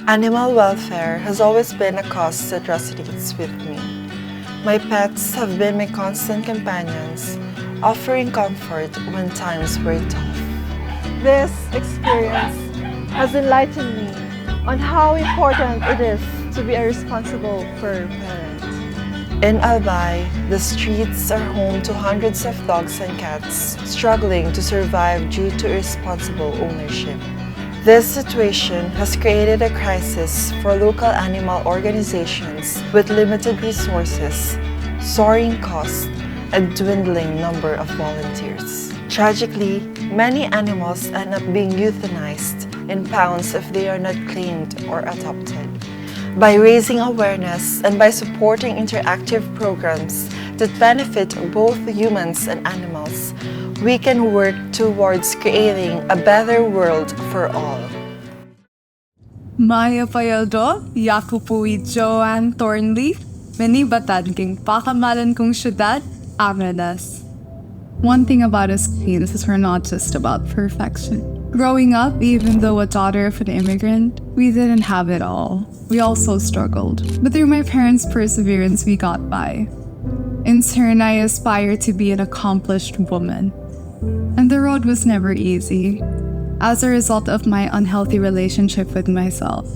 Animal welfare has always been a cause that resonates with me. My pets have been my constant companions, offering comfort when times were tough. This experience has enlightened me on how important it is to be a responsible fur parent. In Albay, the streets are home to hundreds of dogs and cats struggling to survive due to irresponsible ownership. This situation has created a crisis for local animal organizations with limited resources, soaring costs, and dwindling number of volunteers. Tragically, many animals end up being euthanized in pounds if they are not claimed or adopted. By raising awareness and by supporting interactive programs that benefit both humans and animals, we can work towards creating a better world for all. Maya Payaldo, Yakupuwi Joanne Thornleaf, Minibatan king pakamalan kong syudad, Amadas. One thing about us queens is we're not just about perfection. Growing up, even though a daughter of an immigrant, we didn't have it all. We also struggled. But through my parents' perseverance, we got by. In turn, I aspire to be an accomplished woman. And the road was never easy. As a result of my unhealthy relationship with myself,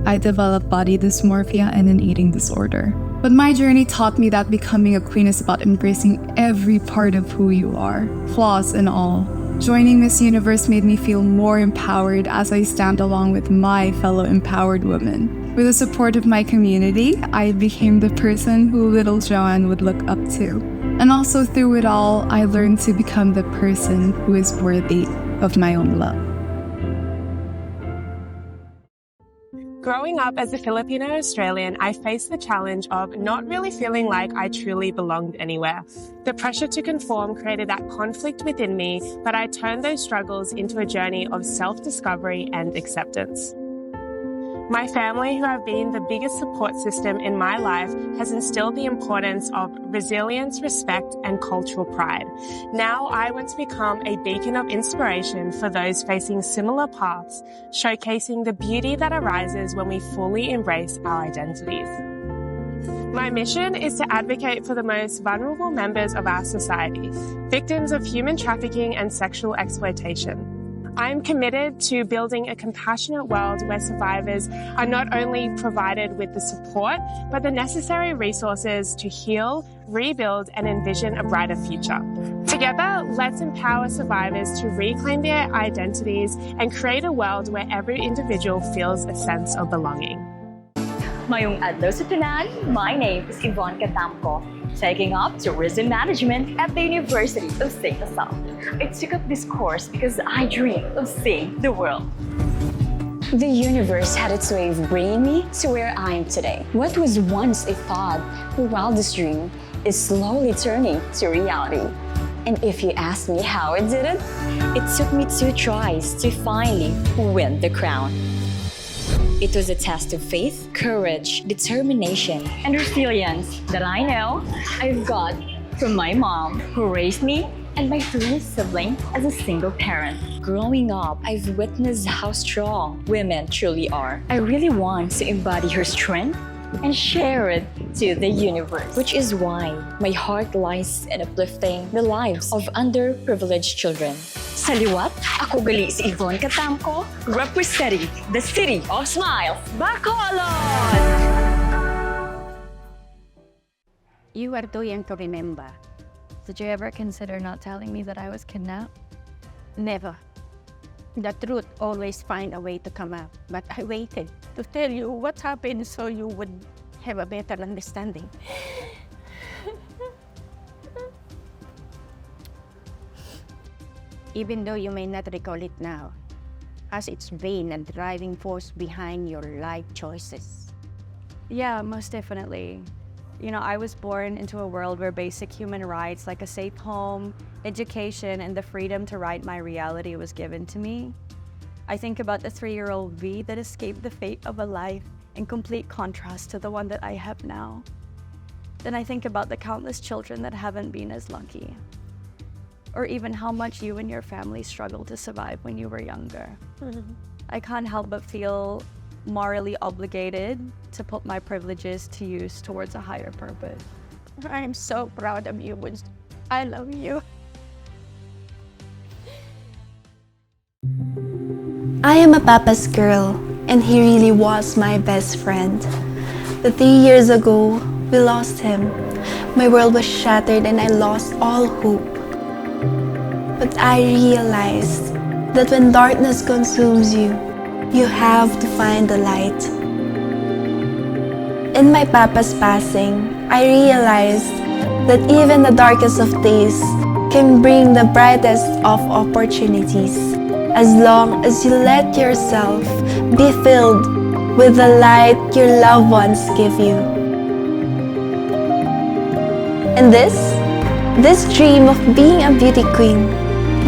I developed body dysmorphia and an eating disorder. But my journey taught me that becoming a queen is about embracing every part of who you are, flaws and all. Joining Miss Universe made me feel more empowered as I stand along with my fellow empowered women. With the support of my community, I became the person who little Joanne would look up to. And also through it all, I learned to become the person who is worthy of my own love. Growing up as a Filipino Australian, I faced the challenge of not really feeling like I truly belonged anywhere. The pressure to conform created that conflict within me, but I turned those struggles into a journey of self-discovery and acceptance. My family, who have been the biggest support system in my life, has instilled the importance of resilience, respect, and cultural pride. Now I want to become a beacon of inspiration for those facing similar paths, showcasing the beauty that arises when we fully embrace our identities. My mission is to advocate for the most vulnerable members of our society, victims of human trafficking and sexual exploitation. I am committed to building a compassionate world where survivors are not only provided with the support, but the necessary resources to heal, rebuild, and envision a brighter future. Together, let's empower survivors to reclaim their identities and create a world where every individual feels a sense of belonging. Mayong adlaw sa tanan, my name is Yvonne Catamco, taking up tourism management at the University of St. Lasal. I took up this course because I dream of seeing the world. The universe had its way of bringing me to where I am today. What was once a thought, a wildest dream, is slowly turning to reality. And if you ask me how I did it took me 2 tries to finally win the crown. It was a test of faith, courage, determination, And resilience that I know I've got from my mom, who raised me, and my 3 siblings as a single parent. Growing up, I've witnessed how strong women truly are. I really want to embody her strength And share it to the universe. which is why my heart lies in uplifting the lives of underprivileged children. Sa liwat, ako gali si Yvonne Catamco, representing the City of Smiles, Bacolod! You are too young to remember. Did you ever consider not telling me that I was kidnapped? Never. The truth always find a way to come out, but I waited to tell you what happened so you would have a better understanding. Even though you may not recall it now, as it's been a driving force behind your life choices. Yeah, most definitely. You know, I was born into a world where basic human rights like a safe home, education, and the freedom to write my reality was given to me. I think about the 3-year-old V that escaped the fate of a life in complete contrast to the one that I have now. Then I think about the countless children that haven't been as lucky. Or even how much you and your family struggled to survive when you were younger. I can't help but feel morally obligated to put my privileges to use towards a higher purpose. I'm so proud of you, Bunso. I love you. I am a papa's girl, and he really was my best friend. But 3 years ago, we lost him. My world was shattered and I lost all hope. But I realized that when darkness consumes you, you have to find the light. In my papa's passing, I realized that even the darkest of days can bring the brightest of opportunities, as long as you let yourself be filled with the light your loved ones give you. And this dream of being a beauty queen,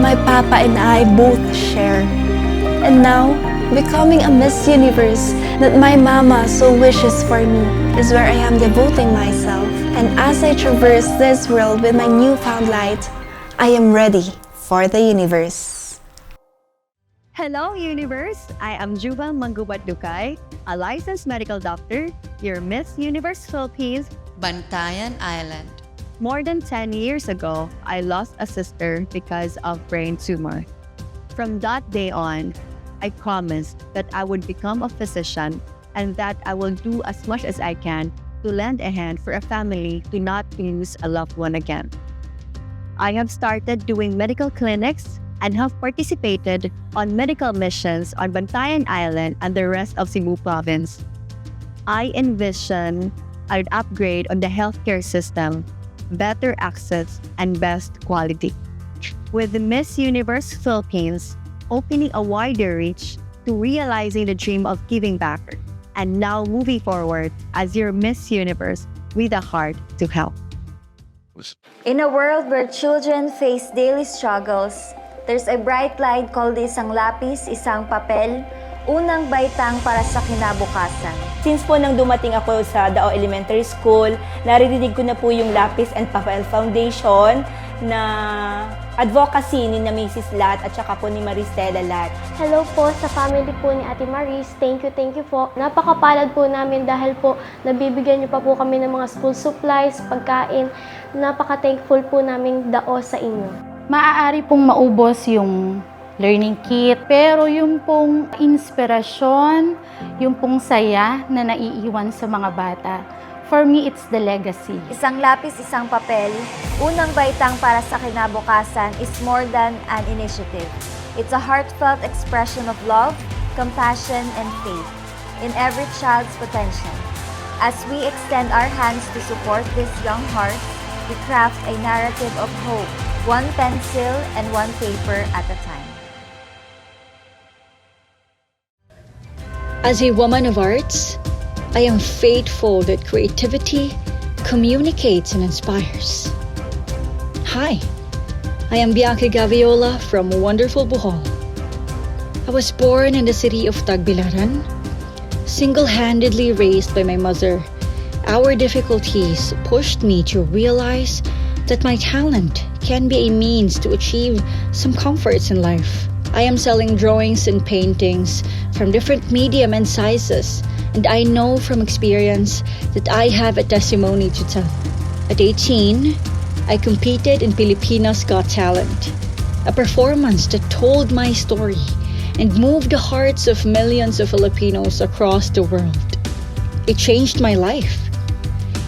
my papa and I both share. And now, becoming a Miss Universe that my mama so wishes for me is where I am devoting myself. And as I traverse this world with my newfound light, I am ready for the universe. Hello, Universe! I am Juva Manggubat Dukay, a licensed medical doctor, your Miss Universe Philippines, Bantayan Island. More than 10 years ago, I lost a sister because of brain tumor. From that day on, I promised that I would become a physician and that I will do as much as I can to lend a hand for a family to not lose a loved one again. I have started doing medical clinics and have participated on medical missions on Bantayan Island and the rest of Cebu province. I envision an upgrade on the healthcare system, better access, and best quality. With the Miss Universe Philippines opening a wider reach to realizing the dream of giving back, and now moving forward as your Miss Universe with a heart to help. In a world where children face daily struggles, there's a bright light called isang lapis, isang papel, unang baitang para sa kinabukasan. Since po nang dumating ako sa Dao Elementary School, naririnig ko na po yung Lapis and Papel Foundation na Advocacy ni na Mrs. Lat at saka po ni Maristela Lat. Hello po sa family po ni Ate Maris. Thank you po. Napakapalad po namin dahil po nabibigyan niyo pa po kami ng mga school supplies, pagkain. Napaka-thankful po namin Dao sa inyo. Maaari pong maubos yung learning kit, pero yung pong inspirasyon, yung pong saya na naiiwan sa mga bata, for me, it's the legacy. Isang lapis, isang papel, unang baitang para sa kinabukasan is more than an initiative. It's a heartfelt expression of love, compassion, and faith in every child's potential. As we extend our hands to support these young hearts, we craft a narrative of hope, one pencil and one paper at a time. As a woman of arts, I am faithful that creativity communicates and inspires. Hi, I am Bianca Gaviola from wonderful Bohol. I was born in the city of Tagbilaran, single-handedly raised by my mother. Our difficulties pushed me to realize that my talent can be a means to achieve some comforts in life. I am selling drawings and paintings from different medium and sizes, and I know from experience that I have a testimony to tell. At 18, I competed in Pilipinas Got Talent, a performance that told my story and moved the hearts of millions of Filipinos across the world. It changed my life.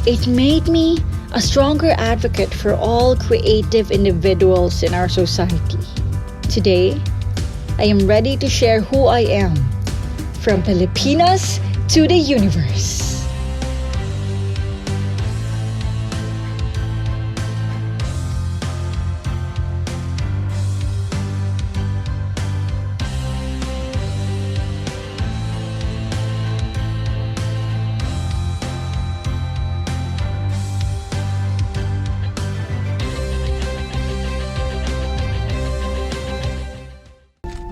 It made me a stronger advocate for all creative individuals in our society. Today, I am ready to share who I am, from Pilipinas to the universe.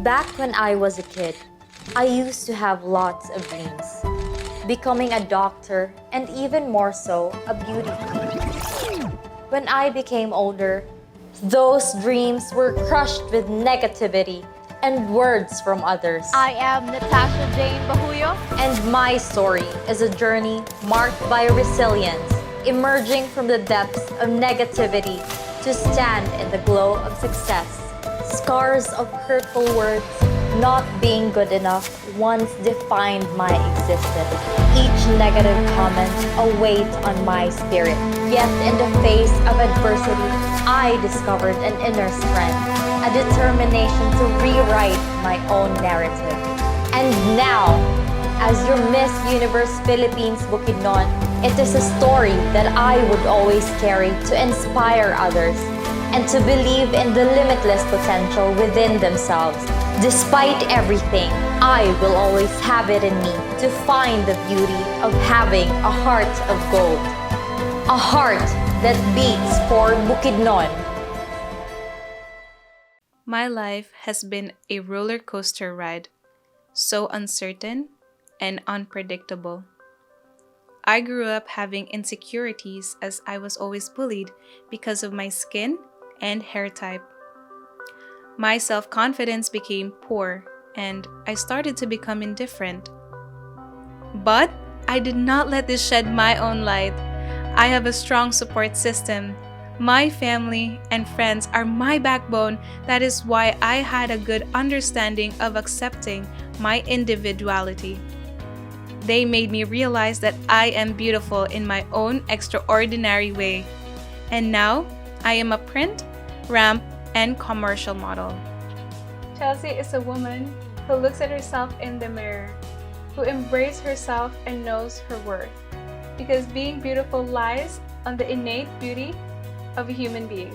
Back when I was a kid, I used to have lots of dreams. Becoming a doctor, and even more so, a beauty queen. When I became older, those dreams were crushed with negativity, and words from others. I am Natasha Jane Bahuyo, And my story is a journey marked by resilience, emerging from the depths of negativity to stand in the glow of success. Scars of hurtful words, not being good enough, once defined my existence. Each negative comment a weight on my spirit. Yet in the face of adversity, I discovered an inner strength, a determination to rewrite my own narrative. And now, as your Miss Universe Philippines Bukidnon, it is a story that I would always carry to inspire others and to believe in the limitless potential within themselves. Despite everything, I will always have it in me to find the beauty of having a heart of gold. A heart that beats for Bukidnon. My life has been a roller coaster ride, so uncertain and unpredictable. I grew up having insecurities as I was always bullied because of my skin and hair type. My self-confidence became poor and I started to become indifferent. But I did not let this shed my own light. I have a strong support system. My family and friends are my backbone. That is why I had a good understanding of accepting my individuality. They made me realize that I am beautiful in my own extraordinary way. And now, I am a print, ramp, and commercial model. Chelsea is a woman who looks at herself in the mirror, who embraces herself and knows her worth. Because being beautiful lies on the innate beauty of a human being.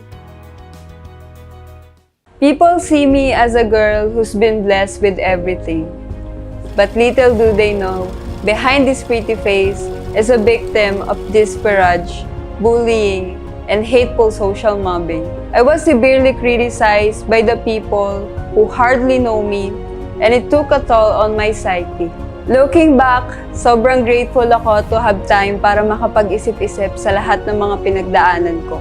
People see me as a girl who's been blessed with everything. But little do they know, behind this pretty face is a victim of disparage, bullying, and hateful social mobbing. I was severely criticized by the people who hardly know me, and it took a toll on my psyche. Looking back, sobrang grateful ako to have time para makapag-isip-isip sa lahat ng mga pinagdaanan ko.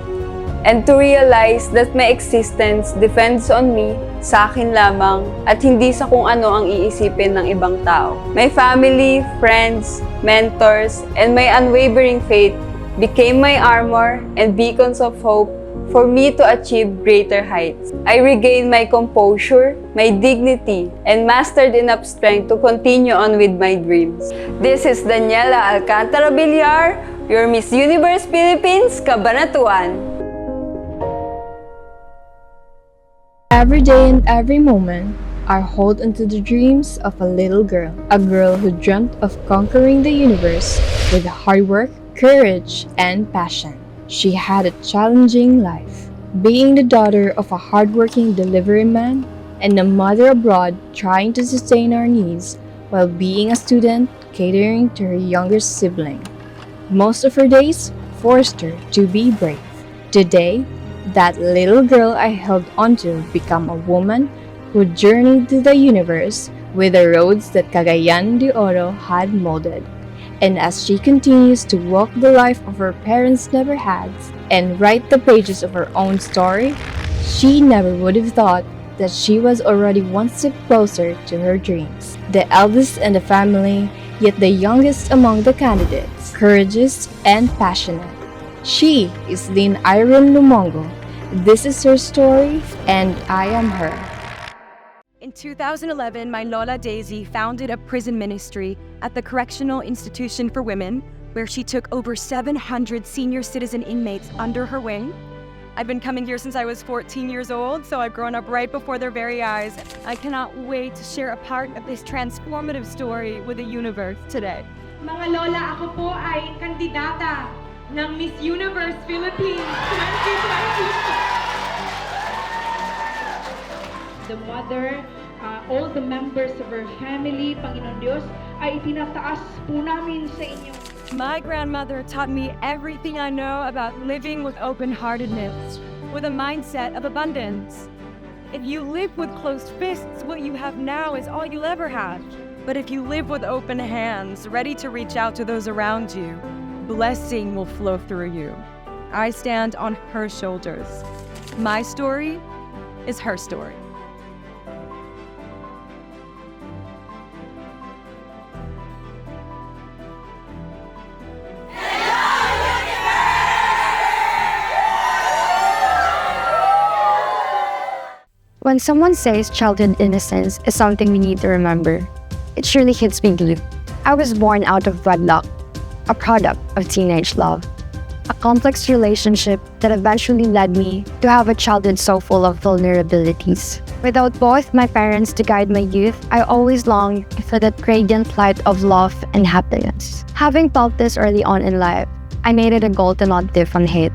And to realize that my existence depends on me, sa akin lamang, at hindi sa kung ano ang iisipin ng ibang tao. My family, friends, mentors, and my unwavering faith became my armor and beacons of hope for me to achieve greater heights. I regained my composure, my dignity, and mastered enough strength to continue on with my dreams. This is Daniela Alcantara Villar, your Miss Universe Philippines Cabanatuan. Every day and every moment, I hold onto the dreams of a little girl. A girl who dreamt of conquering the universe with hard work, courage, and passion. She had a challenging life, being the daughter of a hardworking delivery man and a mother abroad trying to sustain our needs while being a student catering to her younger sibling. Most of her days forced her to be brave. Today, that little girl I held onto became a woman who journeyed through the universe with the roads that Cagayan de Oro had molded. And as she continues to walk the life of her parents never had and write the pages of her own story, she never would have thought that she was already one step closer to her dreams. The eldest in the family, yet the youngest among the candidates, courageous and passionate. She is Lynn Irene Lumongo. This is her story, and I am her. In 2011, my Lola Daisy founded a prison ministry at the Correctional Institution for Women, where she took over 700 senior citizen inmates under her wing. I've been coming here since I was 14 years old, so I've grown up right before their very eyes. I cannot wait to share a part of this transformative story with the universe today. Mga Lola, ako po ay kandidata ng Miss Universe Philippines 2020. The mother, all the members of her family, Panginoon Diyos, ay itinataas po namin sa inyo. My grandmother taught me everything I know about living with open-heartedness, with a mindset of abundance. If you live with closed fists, what you have now is all you'll ever have. But if you live with open hands, ready to reach out to those around you, blessing will flow through you. I stand on her shoulders. My story is her story. When someone says childhood innocence is something we need to remember, it surely hits me deep. I was born out of wedlock, a product of teenage love. A complex relationship that eventually led me to have a childhood so full of vulnerabilities. Without both my parents to guide my youth, I always longed for that radiant light of love and happiness. Having felt this early on in life, I made it a goal to not live on hate.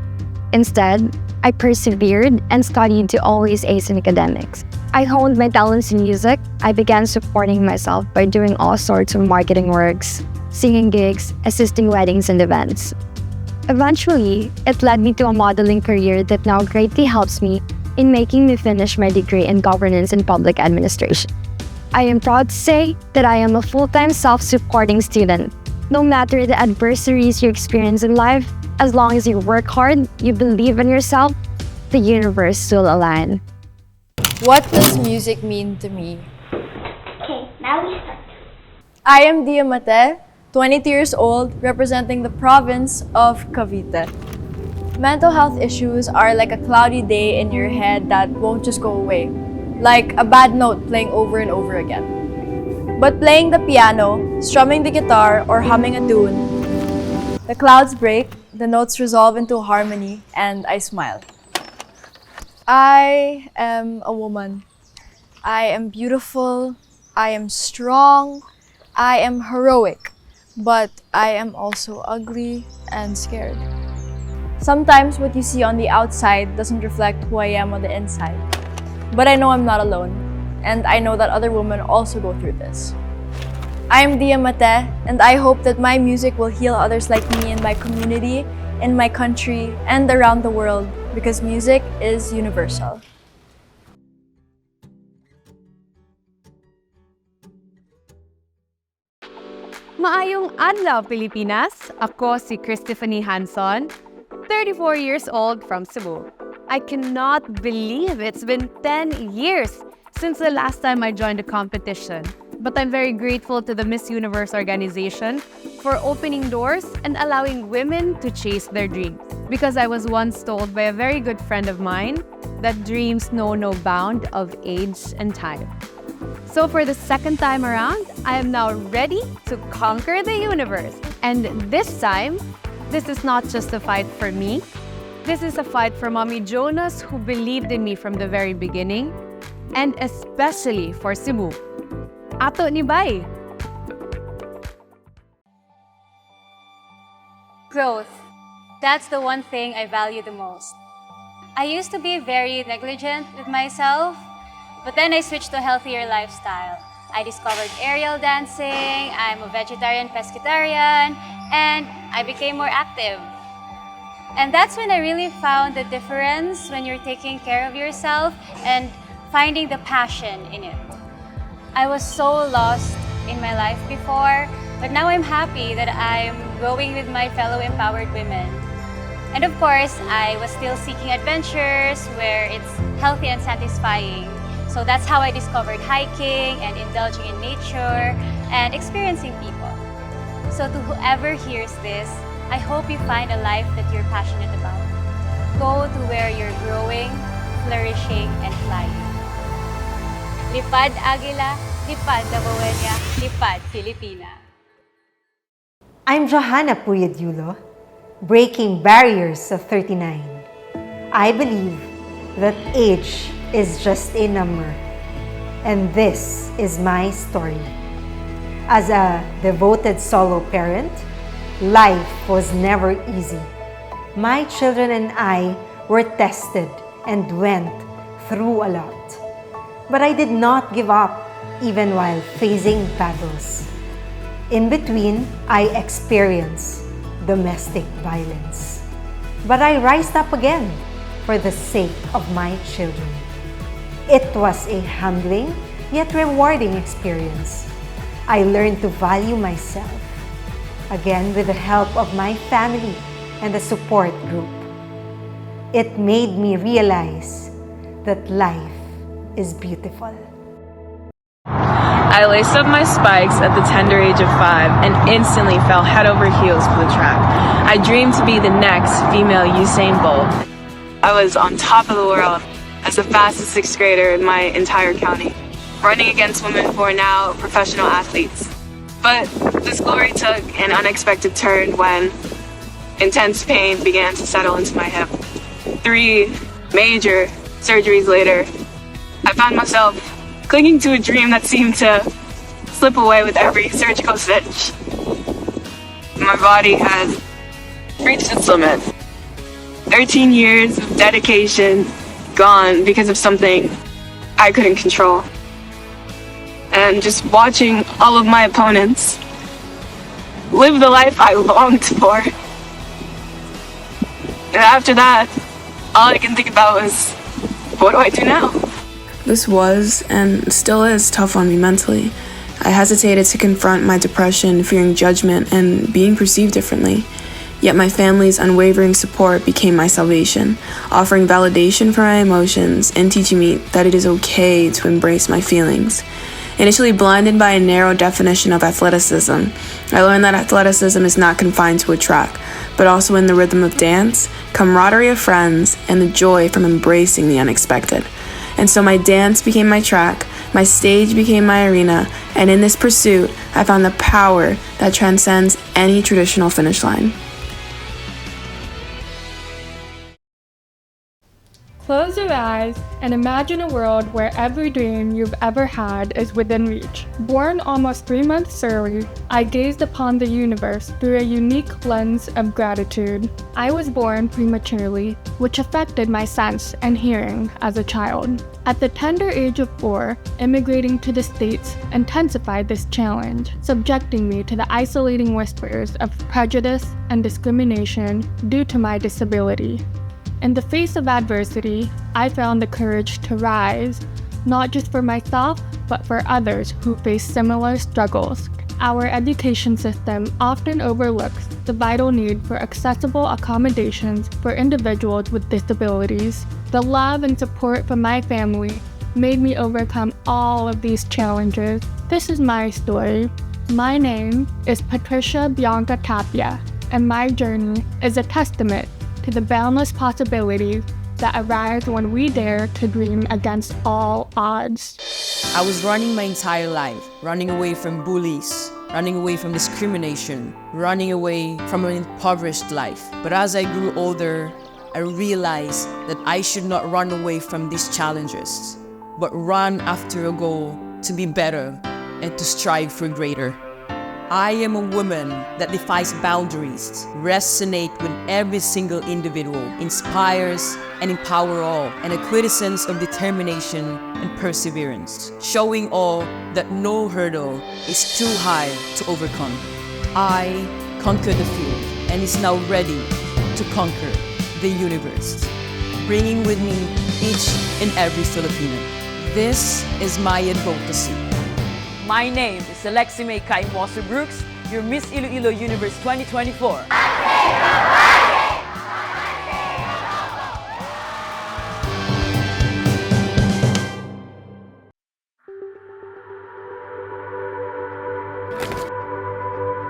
Instead, I persevered and studied to always ace in academics. I honed my talents in music. I began supporting myself by doing all sorts of marketing works, singing gigs, assisting weddings and events. Eventually, it led me to a modeling career that now greatly helps me in making me finish my degree in governance and public administration. I am proud to say that I am a full-time self-supporting student. No matter the adversities you experience in life, as long as you work hard, you believe in yourself, the universe will align. What does music mean to me? Okay, now we start. I am Dia Mate, 22 years old, representing the province of Cavite. Mental health issues are like a cloudy day in your head that won't just go away, like a bad note playing over and over again. But playing the piano, strumming the guitar, or humming a tune, the clouds break, the notes resolve into harmony, and I smile. I am a woman. I am beautiful, I am strong, I am heroic, but I am also ugly and scared. Sometimes what you see on the outside doesn't reflect who I am on the inside. But I know I'm not alone, and I know that other women also go through this. I am Dia Mate, and I hope that my music will heal others like me in my community, in my country, and around the world, because music is universal. Maayong adlaw, Pilipinas! Ako si Christiphanie Hanson, 34 years old from Cebu. I cannot believe it's been 10 years since the last time I joined a competition. But I'm very grateful to the Miss Universe organization for opening doors and allowing women to chase their dreams. Because I was once told by a very good friend of mine that dreams know no bound of age and time. So for the second time around, I am now ready to conquer the universe. And this time, this is not just a fight for me. This is a fight for Mommy Jonas, who believed in me from the very beginning, and especially for Cebu. Ato ni Bay! Growth. That's the one thing I value the most. I used to be very negligent with myself, but then I switched to a healthier lifestyle. I discovered aerial dancing, I'm a vegetarian pescatarian, and I became more active. And that's when I really found the difference when you're taking care of yourself and finding the passion in it. I was so lost in my life before, but now I'm happy that I'm growing with my fellow empowered women. And of course, I was still seeking adventures where it's healthy and satisfying. So that's how I discovered hiking and indulging in nature and experiencing people. So to whoever hears this, I hope you find a life that you're passionate about. Go to where you're growing, flourishing, and flying. Lipad Agila, lipad Labuenia, lipad Filipina. I'm Johanna Puyadulo, breaking barriers of 39. I believe that age is just a number, and this is my story. As a devoted solo parent, life was never easy. My children and I were tested and went through a lot. But I did not give up even while facing battles. In between, I experienced domestic violence. But I rised up again for the sake of my children. It was a humbling yet rewarding experience. I learned to value myself, again with the help of my family and the support group. It made me realize that life is beautiful. I laced up my spikes at the tender age of 5 and instantly fell head over heels for the track. I dreamed to be the next female Usain Bolt. I was on top of the world, as the fastest sixth grader in my entire county, running against women who are now professional athletes. But this glory took an unexpected turn when intense pain began to settle into my hip. 3 major surgeries later, I found myself clinging to a dream that seemed to slip away with every surgical stitch. My body has reached its limit. 13 years of dedication gone because of something I couldn't control. And just watching all of my opponents live the life I longed for. And after that, all I can think about was, what do I do now? This was, and still is, tough on me mentally. I hesitated to confront my depression, fearing judgment and being perceived differently. Yet my family's unwavering support became my salvation, offering validation for my emotions and teaching me that it is okay to embrace my feelings. Initially blinded by a narrow definition of athleticism, I learned that athleticism is not confined to a track, but also in the rhythm of dance, camaraderie of friends, and the joy from embracing the unexpected. And so my dance became my track, my stage became my arena, and in this pursuit, I found the power that transcends any traditional finish line. Close your eyes and imagine a world where every dream you've ever had is within reach. Born almost 3 months early, I gazed upon the universe through a unique lens of gratitude. I was born prematurely, which affected my sense and hearing as a child. At the tender age of 4, immigrating to the States intensified this challenge, subjecting me to the isolating whispers of prejudice and discrimination due to my disability. In the face of adversity, I found the courage to rise, not just for myself, but for others who face similar struggles. Our education system often overlooks the vital need for accessible accommodations for individuals with disabilities. The love and support from my family made me overcome all of these challenges. This is my story. My name is Patricia Bianca Tapia, and my journey is a testament to the boundless possibilities that arise when we dare to dream against all odds. I was running my entire life, running away from bullies, running away from discrimination, running away from an impoverished life. But as I grew older, I realized that I should not run away from these challenges, but run after a goal to be better and to strive for greater. I am a woman that defies boundaries, resonates with every single individual, inspires and empower all, and a quintessence of determination and perseverance, showing all that no hurdle is too high to overcome. I conquered the field and is now ready to conquer the universe, bringing with me each and every Filipino. This is my advocacy. My name is Alexi May Kaimoso Brooks, your Miss Iloilo Universe 2024.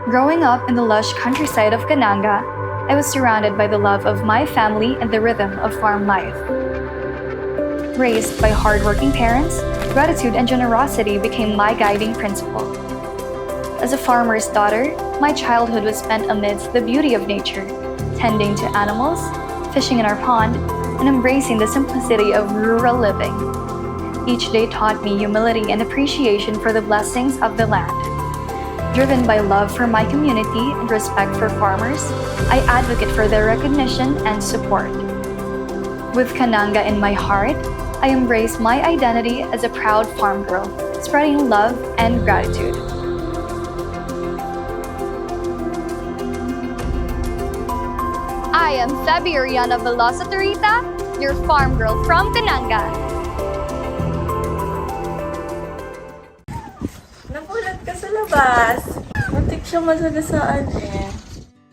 Growing up in the lush countryside of Cananga, I was surrounded by the love of my family and the rhythm of farm life. Raised by hardworking parents, gratitude and generosity became my guiding principle. As a farmer's daughter, my childhood was spent amidst the beauty of nature, tending to animals, fishing in our pond, and embracing the simplicity of rural living. Each day taught me humility and appreciation for the blessings of the land. Driven by love for my community and respect for farmers, I advocate for their recognition and support. With Cananga in my heart, I embrace my identity as a proud farm girl, spreading love and gratitude. I am Fabiriana Velosa Torita, your farm girl from Cananga. Napulat ka sa labas. Muntik siya masagasaan eh.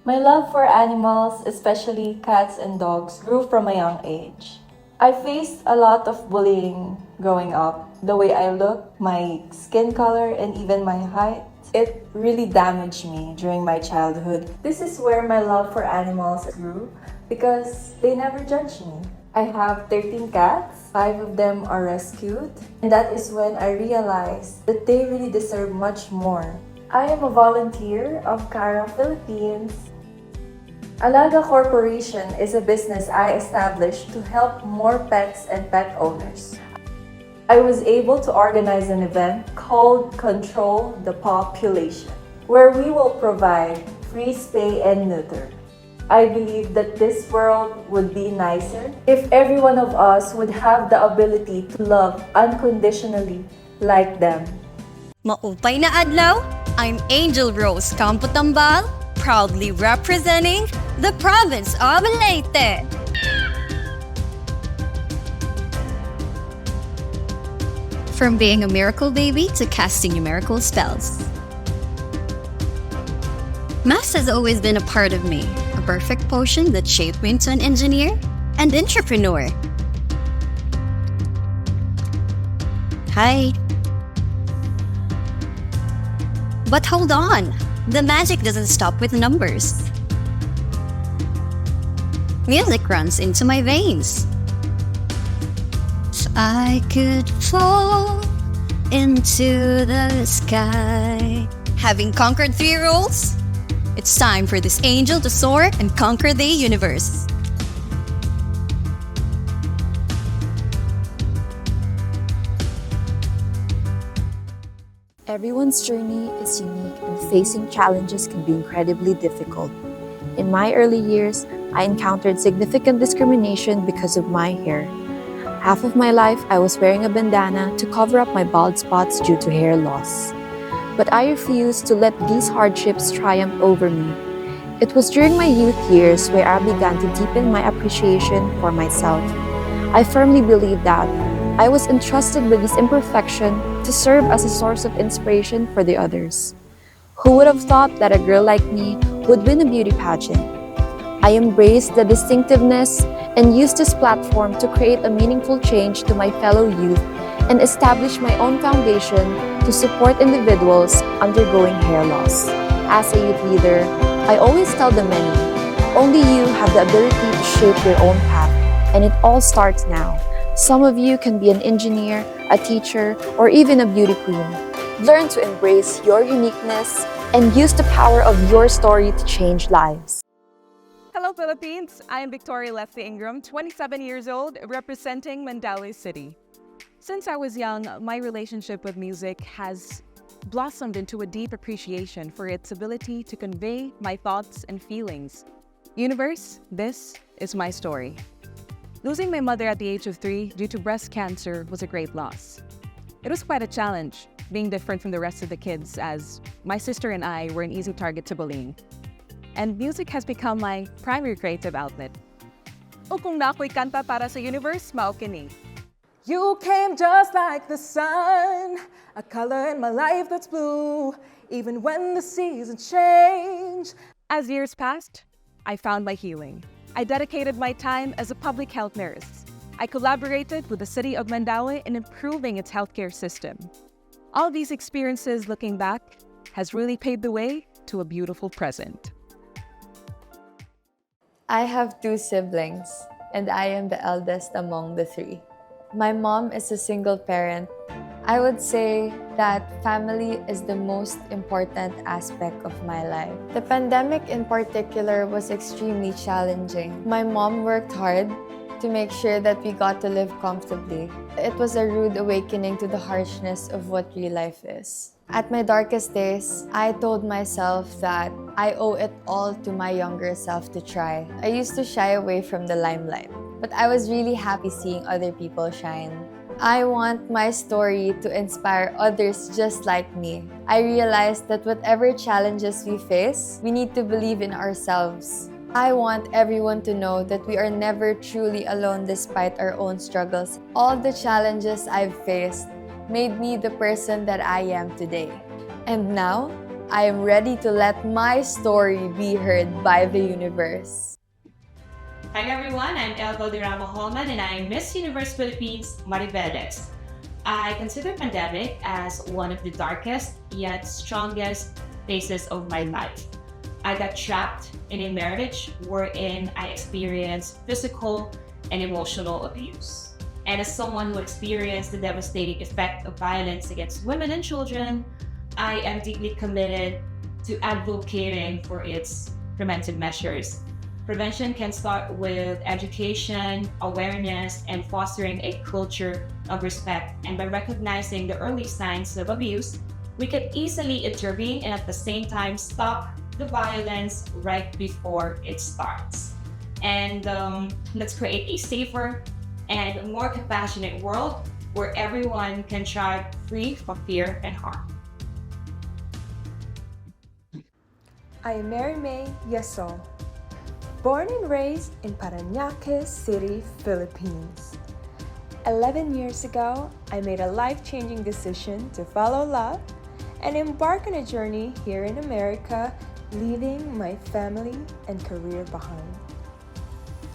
My love for animals, especially cats and dogs, grew from a young age. I faced a lot of bullying growing up. The way I look, my skin color, and even my height, it really damaged me during my childhood. This is where my love for animals grew because they never judged me. I have 13 cats, 5 of them are rescued, and that is when I realized that they really deserve much more. I am a volunteer of Cara Philippines. Alaga Corporation is a business I established to help more pets and pet owners. I was able to organize an event called Control the Population, where we will provide free spay and neuter. I believe that this world would be nicer if every one of us would have the ability to love unconditionally like them. Maupay na adlaw, I'm Angel Rose Campotambal, proudly representing the province of Leyte. From being a miracle baby to casting numerical spells, maths has always been a part of me, a perfect potion that shaped me into an engineer and entrepreneur. Hi. But hold on, the magic doesn't stop with numbers. Music runs into my veins. If I could fall into the sky. Having conquered 3 roles, it's time for this angel to soar and conquer the universe. Everyone's journey is unique and facing challenges can be incredibly difficult. In my early years, I encountered significant discrimination because of my hair. Half of my life, I was wearing a bandana to cover up my bald spots due to hair loss. But I refused to let these hardships triumph over me. It was during my youth years where I began to deepen my appreciation for myself. I firmly believe that I was entrusted with this imperfection to serve as a source of inspiration for the others. Who would have thought that a girl like me would win a beauty pageant? I embraced the distinctiveness and used this platform to create a meaningful change to my fellow youth and establish my own foundation to support individuals undergoing hair loss. As a youth leader, I always tell the many, only you have the ability to shape your own path, and it all starts now. Some of you can be an engineer, a teacher, or even a beauty queen. Learn to embrace your uniqueness and use the power of your story to change lives. Hello Philippines! I am Victoria Lefty Ingram, 27 years old, representing Mandaue City. Since I was young, my relationship with music has blossomed into a deep appreciation for its ability to convey my thoughts and feelings. Universe, this is my story. Losing my mother at the age of 3 due to breast cancer was a great loss. It was quite a challenge, being different from the rest of the kids, as my sister and I were an easy target to bullying. And music has become my primary creative outlet. O kung na ako'y kanta para sa universe, mao kini. You came just like the sun, a color in my life that's blue, even when the seasons change. As years passed, I found my healing. I dedicated my time as a public health nurse. I collaborated with the city of Mandaue in improving its healthcare system. All these experiences, looking back, has really paved the way to a beautiful present. I have 2 siblings, and I am the eldest among the 3. My mom is a single parent. I would say that family is the most important aspect of my life. The pandemic in particular was extremely challenging. My mom worked hard to make sure that we got to live comfortably. It was a rude awakening to the harshness of what real life is. At my darkest days, I told myself that I owe it all to my younger self to try. I used to shy away from the limelight, but I was really happy seeing other people shine. I want my story to inspire others just like me. I realized that whatever challenges we face, we need to believe in ourselves. I want everyone to know that we are never truly alone despite our own struggles. All the challenges I've faced made me the person that I am today. And now, I am ready to let my story be heard by the universe. Hi everyone, I'm El Valderrama Holman and I'm Miss Universe Philippines Marivedex. I consider pandemic as one of the darkest yet strongest phases of my life. I got trapped in a marriage wherein I experienced physical and emotional abuse. And as someone who experienced the devastating effect of violence against women and children, I am deeply committed to advocating for its preventive measures. Prevention can start with education, awareness, and fostering a culture of respect. And by recognizing the early signs of abuse, we can easily intervene and at the same time stop the violence right before it starts. And let's create a safer and more compassionate world where everyone can thrive free from fear and harm. I am Mary May Yasol, born and raised in Parañaque City, Philippines. 11 years ago, I made a life-changing decision to follow love and embark on a journey here in America, leaving my family and career behind.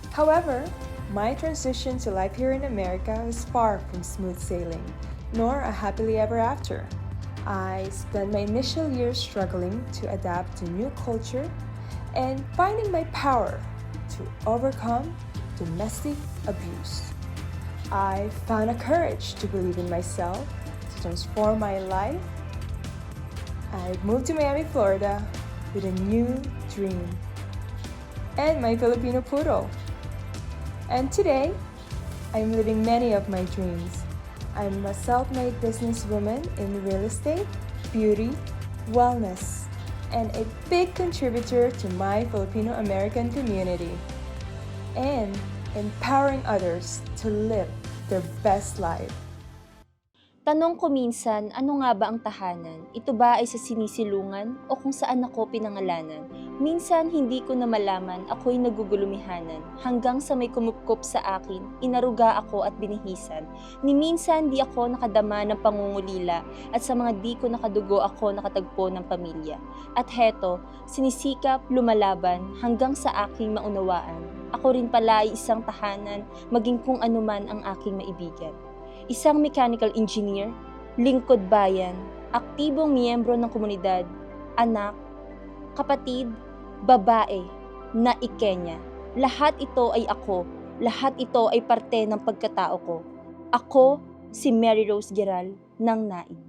However, my transition to life here in America was far from smooth sailing, nor a happily ever after. I spent my initial years struggling to adapt to new culture and finding my power to overcome domestic abuse. I found a courage to believe in myself, to transform my life. I moved to Miami, Florida with a new dream and my Filipino poodle. And today, I'm living many of my dreams. I'm a self-made businesswoman in real estate, beauty, wellness, and a big contributor to my Filipino-American community. And empowering others to live their best life. Tanong ko minsan, ano nga ba ang tahanan? Ito ba ay sa sinisilungan o kung saan ako pinangalanan? Minsan hindi ko na malaman, ako'y nagugulumihanan. Hanggang sa may kumupkop sa akin, inaruga ako at binihisan. Ni minsan di ako nakadama ng pangungulila at sa mga di ko nakadugo ako nakatagpo ng pamilya. At heto, sinisikap, lumalaban hanggang sa aking maunawaan. Ako rin pala ay isang tahanan, maging kung anuman ang aking maibigan. Isang mechanical engineer, lingkod bayan, aktibong miyembro ng komunidad, anak, kapatid, babae, na ikenya. Lahat ito ay ako, lahat ito ay parte ng pagkatao ko. Ako, si Mary Rose Giral ng Naib.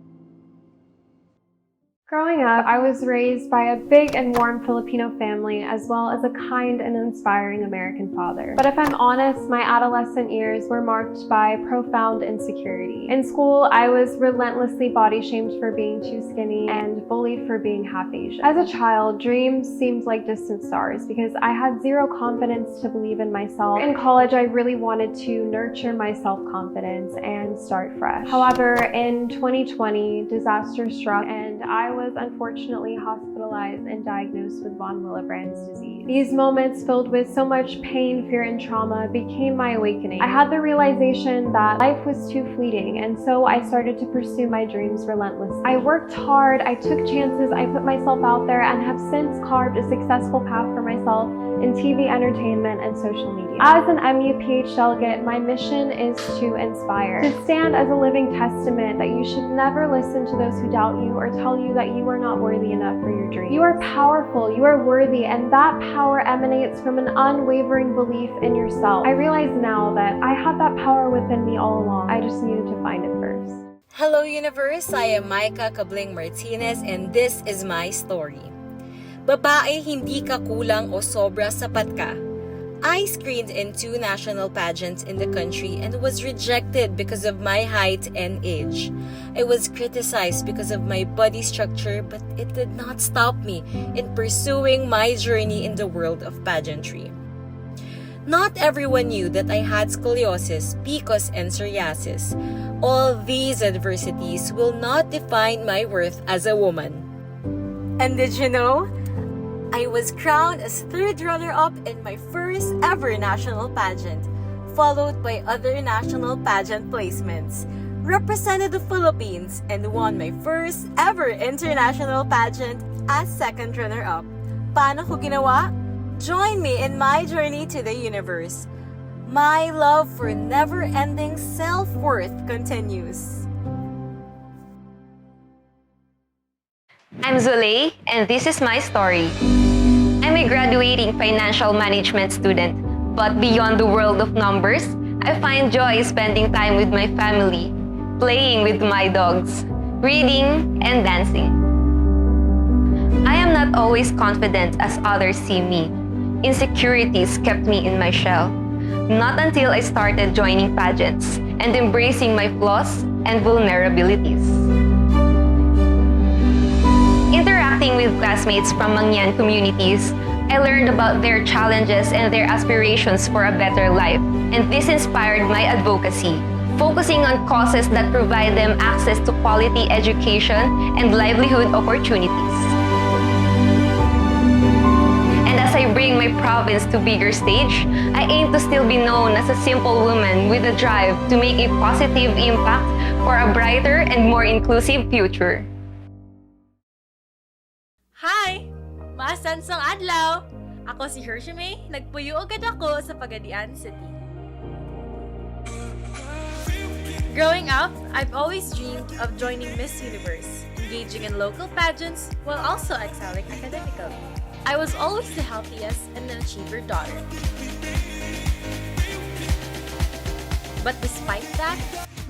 Growing up, I was raised by a big and warm Filipino family as well as a kind and inspiring American father. But if I'm honest, my adolescent years were marked by profound insecurity. In school, I was relentlessly body shamed for being too skinny and bullied for being half Asian. As a child, dreams seemed like distant stars because I had zero confidence to believe in myself. In college, I really wanted to nurture my self-confidence and start fresh. However, in 2020, disaster struck and I was unfortunately hospitalized and diagnosed with von Willebrand's disease. These moments filled with so much pain, fear, and trauma became my awakening. I had the realization that life was too fleeting, and so I started to pursue my dreams relentlessly. I worked hard, I took chances, I put myself out there, and have since carved a successful path for myself in TV entertainment and social media. As an MUPH delegate, my mission is to inspire, to stand as a living testament that you should never listen to those who doubt you or tell you that you are not worthy enough for your dreams. You are powerful, you are worthy, and that power emanates from an unwavering belief in yourself. I realize now that I had that power within me all along. I just needed to find it first. Hello universe, I am Micah Cabling Martinez and this is my story. Babae, hindi ka kulang o sobra, sapat ka. I screened in 2 national pageants in the country and was rejected because of my height and age. I was criticized because of my body structure, but it did not stop me in pursuing my journey in the world of pageantry. Not everyone knew that I had scoliosis, PCOS, and psoriasis. All these adversities will not define my worth as a woman. And did you know? I was crowned as 3rd runner-up in my first ever national pageant, followed by other national pageant placements, represented the Philippines, and won my first ever international pageant as 2nd runner-up. Paano ko ginawa? Join me in my journey to the universe. My love for never-ending self-worth continues. I'm Zulay, and this is my story. I'm a graduating financial management student, But beyond the world of numbers, I find joy spending time with my family, playing with my dogs, reading, and dancing. I am not always confident as others see me. Insecurities kept me in my shell. Not until I started joining pageants and embracing my flaws and vulnerabilities. Interacting with classmates from Mangyan communities, I learned about their challenges and their aspirations for a better life, and this inspired my advocacy, focusing on causes that provide them access to quality education and livelihood opportunities. And as I bring my province to bigger stage, I aim to still be known as a simple woman with a drive to make a positive impact for a brighter and more inclusive future. Hi! Maasansang adlaw! Ako si Hershime, nagpuyo agad ako sa Pagadian City. Growing up, I've always dreamed of joining Miss Universe, engaging in local pageants while also excelling academically. I was always the healthiest and an achiever daughter. But despite that,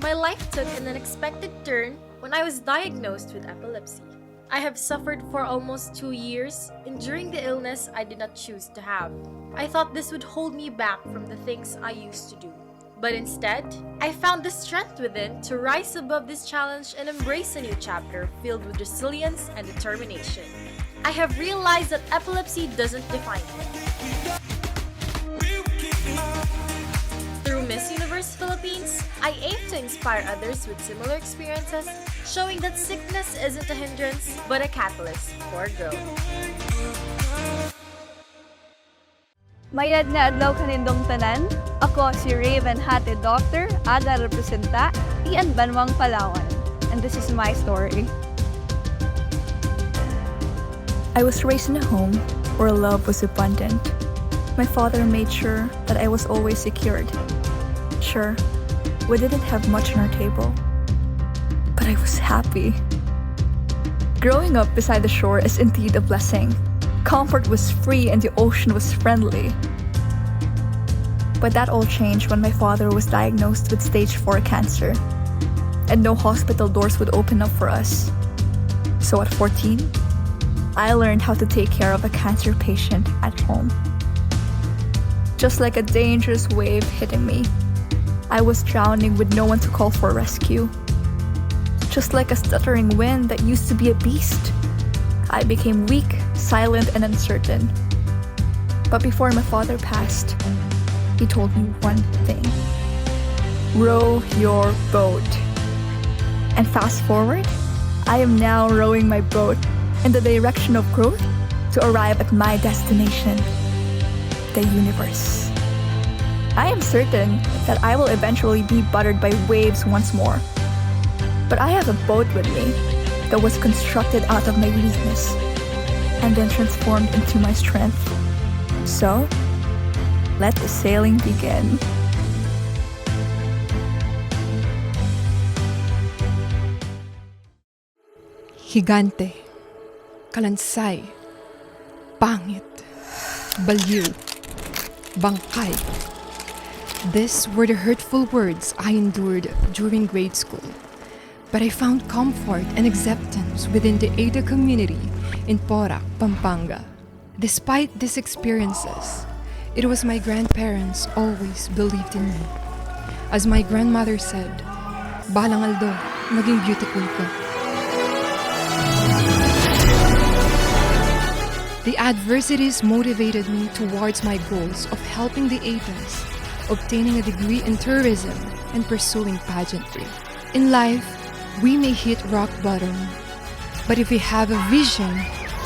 my life took an unexpected turn when I was diagnosed with epilepsy. I have suffered for almost 2 years, enduring the illness I did not choose to have. I thought this would hold me back from the things I used to do. But instead, I found the strength within to rise above this challenge and embrace a new chapter filled with resilience and determination. I have realized that epilepsy doesn't define me. Through Miss Universe Philippines, I aim to inspire others with similar experiences, showing that sickness isn't a hindrance, but a catalyst for growth. Mayad na adlaw kanindong tanan, ako si Raven Hate Doctor, aga representa, Ian Banwang Palawan. And this is my story. I was raised in a home where love was abundant. My father made sure that I was always secured. Sure, we didn't have much on our table, but I was happy. Growing up beside the shore is indeed a blessing. Comfort was free and the ocean was friendly. But that all changed when my father was diagnosed with stage 4 cancer, and no hospital doors would open up for us. So at 14, I learned how to take care of a cancer patient at home. Just like a dangerous wave hitting me, I was drowning with no one to call for rescue. Just like a stuttering wind that used to be a beast, I became weak, silent, and uncertain. But before my father passed, he told me one thing: row your boat. And fast forward, I am now rowing my boat in the direction of growth to arrive at my destination, the universe. I am certain that I will eventually be buttered by waves once more. But I have a boat with me that was constructed out of my weakness and then transformed into my strength. So, let the sailing begin. Higante, kalansay, pangit, baliw, bangkay. These were the hurtful words I endured during grade school. But I found comfort and acceptance within the Ada community in Porac, Pampanga. Despite these experiences, it was my grandparents always believed in me. As my grandmother said, "Balang Aldo, maging beautiful ka." The adversities motivated me towards my goals of helping the Adas, obtaining a degree in tourism, and pursuing pageantry. In life, we may hit rock bottom, but if we have a vision,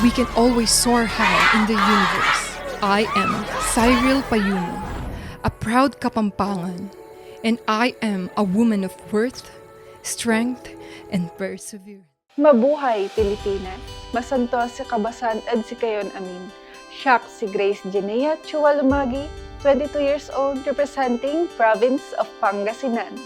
we can always soar high in the universe. I am Cyril Payumo, a proud Kapampangan, and I am a woman of worth, strength, and perseverance. Mabuhay, Pilipinas! Masanto si Kabasan at si Kayon Amin. Siya si Grace Jenea Chua Lumagi, 22 years old, representing province of Pangasinan.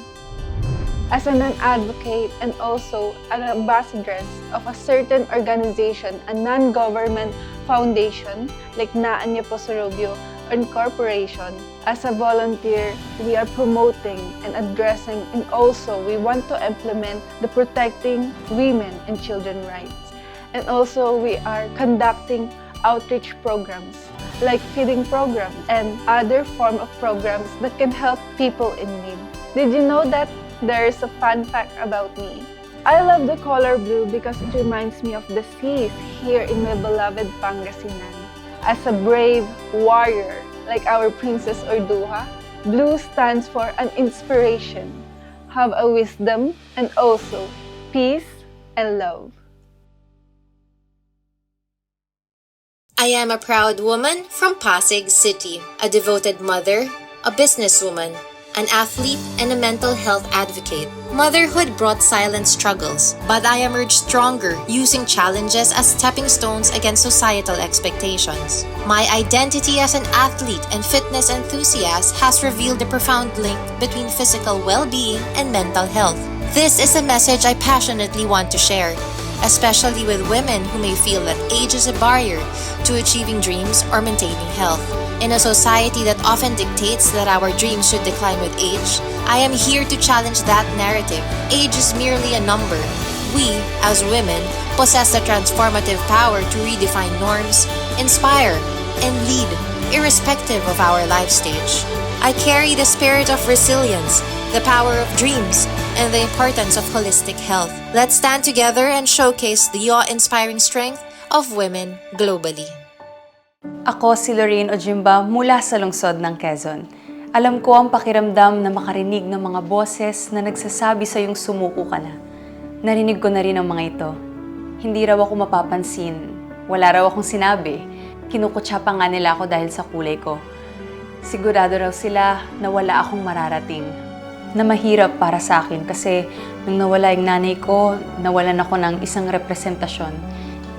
As an advocate and also an ambassadress of a certain organization, a non-government foundation like Naan niya po sa Rubio, and corporation. As a volunteer, we are promoting and addressing, and also we want to implement the protecting women and children rights. And also we are conducting outreach programs like feeding programs and other form of programs that can help people in need. Did you know that there is a fun fact about me? I love the color blue because it reminds me of the seas here in my beloved Pangasinan. As a brave warrior like our Princess Orduha, blue stands for an inspiration, have a wisdom, and also peace and love. I am a proud woman from Pasig City, a devoted mother, a businesswoman, an athlete, and a mental health advocate. Motherhood brought silent struggles, but I emerged stronger using challenges as stepping stones against societal expectations. My identity as an athlete and fitness enthusiast has revealed the profound link between physical well-being and mental health. This is a message I passionately want to share, especially with women who may feel that age is a barrier to achieving dreams or maintaining health. In a society that often dictates that our dreams should decline with age, I am here to challenge that narrative. Age is merely a number. We, as women, possess the transformative power to redefine norms, inspire, and lead, irrespective of our life stage. I carry the spirit of resilience, the power of dreams, and the importance of holistic health. Let's stand together and showcase the awe-inspiring strength of women globally. Ako si Lorraine Ojimba mula sa lungsod ng Quezon. Alam ko ang pakiramdam na makarinig ng mga boses na nagsasabi sa iyong sumuko ka na. Narinig ko na rin ang mga ito. Hindi raw ako mapapansin. Wala raw akong sinabi. Kinukutsa pa nga nila ako dahil sa kulay ko. Sigurado raw sila na wala akong mararating. Na mahirap para sa akin kasi nung nawala yung nanay ko, nawalan ako ng isang representasyon,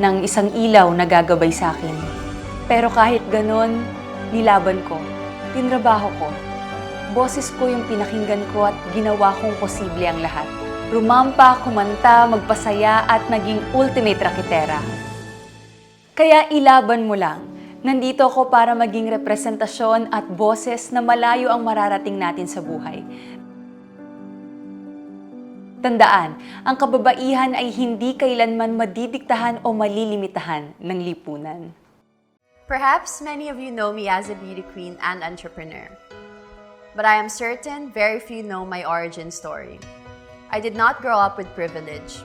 ng isang ilaw na gagabay sa akin. Pero kahit ganon, nilaban ko, tinrabaho ko. Boses ko yung pinakinggan ko at ginawa kong posible ang lahat. Rumampa, kumanta, magpasaya at naging ultimate raketera. Kaya ilaban mo lang. Nandito ako para maging representasyon at boses na malayo ang mararating natin sa buhay. Tandaan, ang kababaihan ay hindi kailanman madidiktahan o malilimitahan ng lipunan. Perhaps many of you know me as a beauty queen and entrepreneur. But I am certain very few know my origin story. I did not grow up with privilege.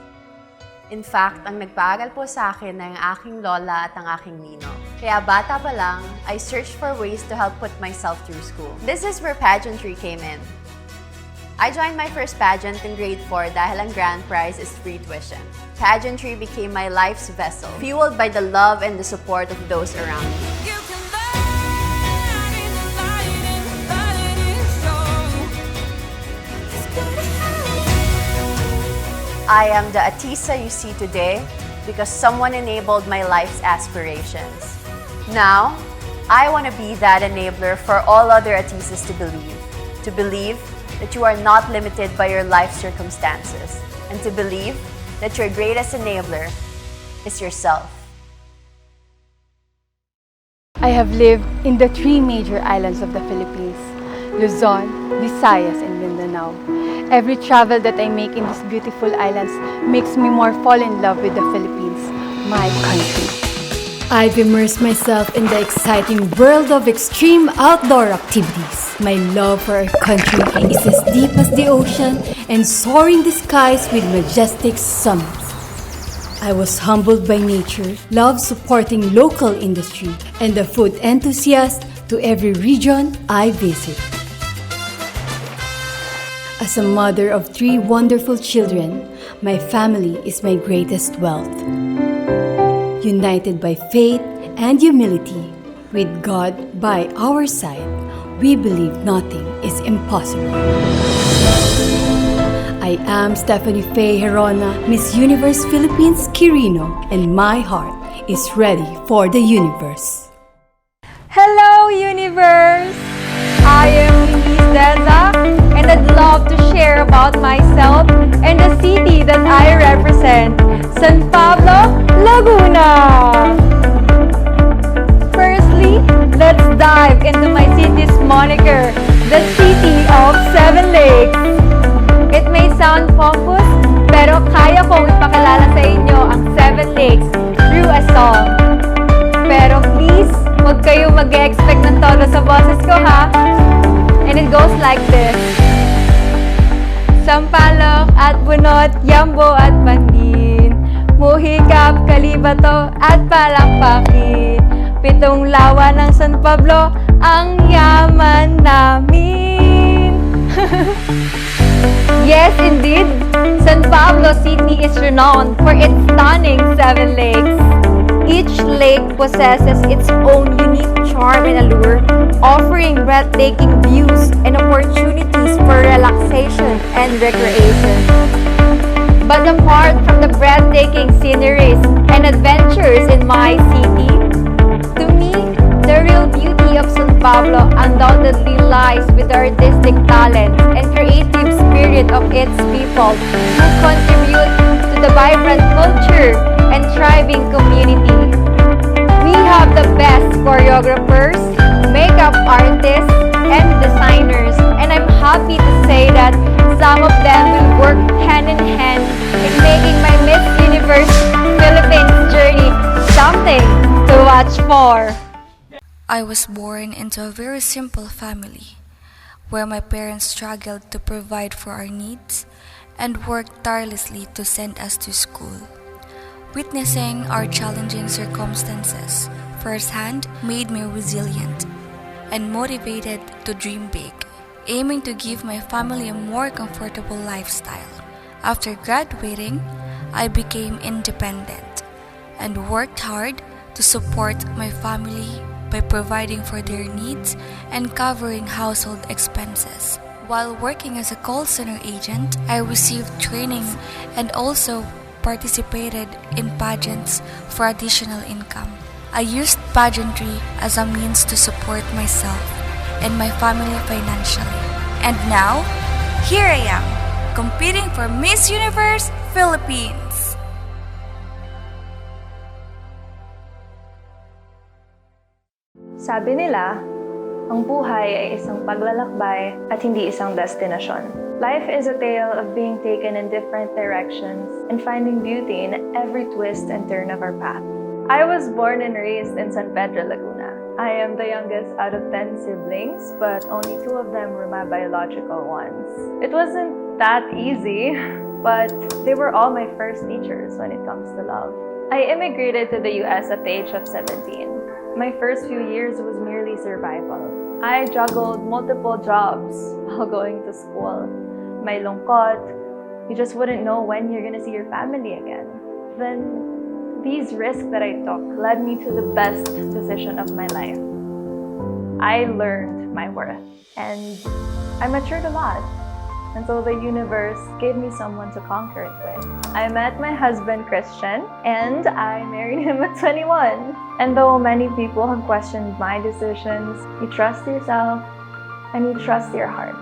In fact, ang nagpaaral po sa akin ay ang aking lola at ang aking nino. Kaya bata pa lang, I searched for ways to help put myself through school. This is where pageantry came in. I joined my first pageant in grade 4 dahil ang grand prize is free tuition. Pageantry became my life's vessel, fueled by the love and the support of those around me. I am the Atisa you see today because someone enabled my life's aspirations. Now, I want to be that enabler for all other Atisas to believe that you are not limited by your life circumstances, and to believe that your greatest enabler is yourself. I have lived in the 3 major islands of the Philippines, Luzon, Visayas, and Mindanao. Every travel that I make in these beautiful islands makes me more fall in love with the Philippines, my country. I've immersed myself in the exciting world of extreme outdoor activities. My love for our country is as deep as the ocean and soaring the skies with majestic summits. I was humbled by nature, love supporting local industry, and the food enthusiast to every region I visit. As a mother of 3 wonderful children, my family is my greatest wealth. United by faith and humility, with God by our side, we believe nothing is impossible. I am Stephanie Faye Herona, Miss Universe Philippines Quirino, and my heart is ready for the universe. Hello, universe! I am Denise Deza, and I'd love to share about myself and the city that I represent, San Pablo, Laguna. Firstly, let's dive into my city's moniker, the City of Seven Lakes. It may sound pompous, pero kaya kong ipakilala sa inyo ang Seven Lakes through a song. Pero please, huwag kayo mag-expect ng todo sa boses ko ha. And it goes like this. Sampalok at Bunot, Yambo at Pandin, Muhikap, Kalibato at Palakpakin, Pitong lawa ng San Pablo, ang yaman namin. Yes, indeed, San Pablo City is renowned for its stunning 7 lakes. Each lake possesses its own unique charm and allure, offering breathtaking views and opportunities for relaxation and recreation. But apart from the breathtaking sceneries and adventures in my city, to me, the real beauty of San Pablo undoubtedly lies with the artistic talent and creative spirit of its people who contribute to the vibrant culture and thriving community. We have the best choreographers, makeup artists, and designers, and I'm happy to say that some of them will work hand in hand in making my Miss Universe Philippines journey something to watch for. I was born into a very simple family, where my parents struggled to provide for our needs and worked tirelessly to send us to school. Witnessing our challenging circumstances firsthand made me resilient and motivated to dream big, aiming to give my family a more comfortable lifestyle. After graduating, I became independent and worked hard to support my family by providing for their needs and covering household expenses. While working as a call center agent, I received training and also participated in pageants for additional income. I used pageantry as a means to support myself and my family financially. And now, here I am, competing for Miss Universe Philippines. Sabi nila, ang buhay ay isang paglalakbay at hindi isang destinasyon. Life is a tale of being taken in different directions and finding beauty in every twist and turn of our path. I was born and raised in San Pedro, Laguna. I am the youngest out of 10 siblings, but only 2 of them were my biological ones. It wasn't that easy, but they were all my first teachers when it comes to love. I immigrated to the US at the age of 17. My first few years was merely survival. I juggled multiple jobs while going to school. May lungkot, you just wouldn't know when you're gonna see your family again. Then, these risks that I took led me to the best decision of my life. I learned my worth, and I matured a lot. And so the universe gave me someone to conquer it with. I met my husband, Christian, and I married him at 21. And though many people have questioned my decisions, you trust yourself and you trust your heart.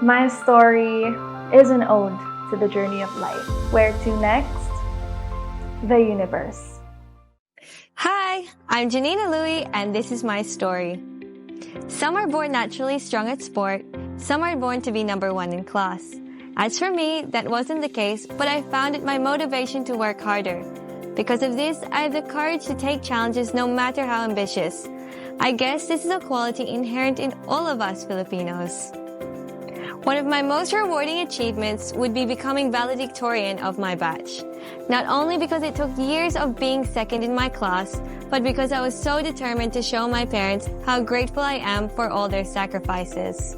My story is an ode to the journey of life. Where to next? The universe. Hi, I'm Janina Louie, and this is my story. Some are born naturally strong at sport, some are born to be number 1 in class. As for me, that wasn't the case, but I found it my motivation to work harder. Because of this, I have the courage to take challenges no matter how ambitious. I guess this is a quality inherent in all of us Filipinos. One of my most rewarding achievements would be becoming valedictorian of my batch. Not only because it took years of being second in my class, but because I was so determined to show my parents how grateful I am for all their sacrifices.